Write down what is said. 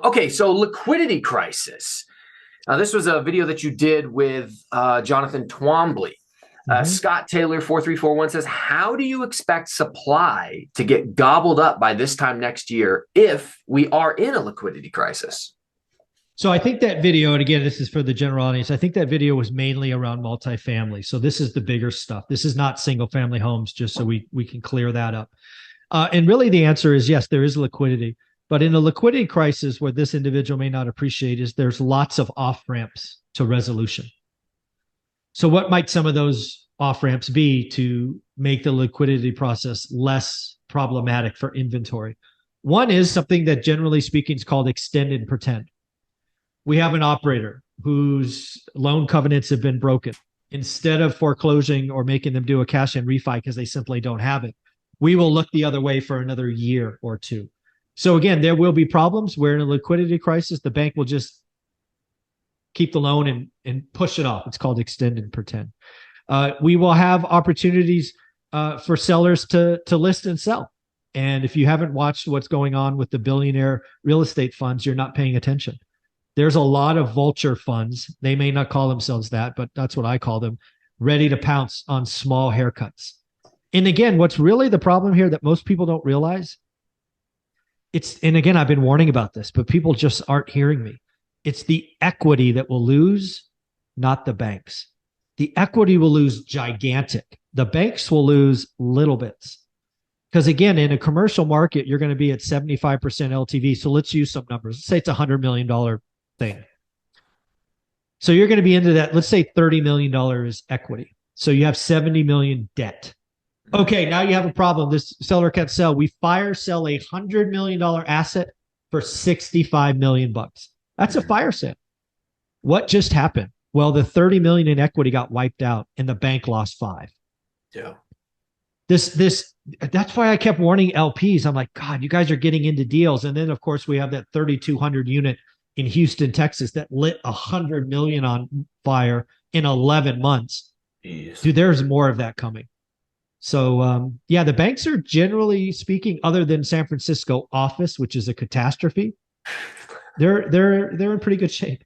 Okay, so liquidity crisis. This was a video that you did with Jonathan Twombly. Hmm. Scott Taylor 4341 says, how do you expect supply to get gobbled up by this time next year if we are in a liquidity crisis? So I think that video, and again, this is for the general audience, I think that video was mainly around multifamily. So this is the bigger stuff. This is not single family homes, just so we can clear that up. And really the answer is yes, there is liquidity. But in a liquidity crisis, what this individual may not appreciate is there's lots of off ramps to resolution. So what might some of those off ramps be to make the liquidity process less problematic for inventory? One is something that generally speaking is called extend and pretend. We have an operator whose loan covenants have been broken. Instead of foreclosing or making them do a cash in refi because they simply don't have it, we will look the other way for another year or two. So again, there will be problems where in a liquidity crisis, the bank will just keep the loan and push it off. It's called extend and pretend. We will have opportunities for sellers to list and sell. And if you haven't watched what's going on with the billionaire real estate funds, you're not paying attention. There's a lot of vulture funds. They may not call themselves that, but that's what I call them, ready to pounce on small haircuts. And again, what's really the problem here that most people don't realize, and again, I've been warning about this, but people just aren't hearing me. It's the equity that will lose, not the banks. The equity will lose gigantic. The banks will lose little bits. Because again, in a commercial market, you're going to be at 75% LTV. So let's use some numbers. Let's say it's a $100 million thing. So you're going to be into that. Let's say $30 million is equity. So you have 70 million debt. Okay, now you have a problem. This seller can't sell. We fire sell a $100 million asset for 65 million bucks. That's a fire sale. What just happened? Well, the 30 million in equity got wiped out and the bank lost 5. Yeah. That's why I kept warning LPs. I'm like, God, you guys are getting into deals. And then of course we have that 3,200 unit in Houston, Texas that lit 100 million on fire in 11 months. Jeez. Dude, there's more of that coming. So yeah, the banks are generally speaking, other than San Francisco office, which is a catastrophe, they're in pretty good shape.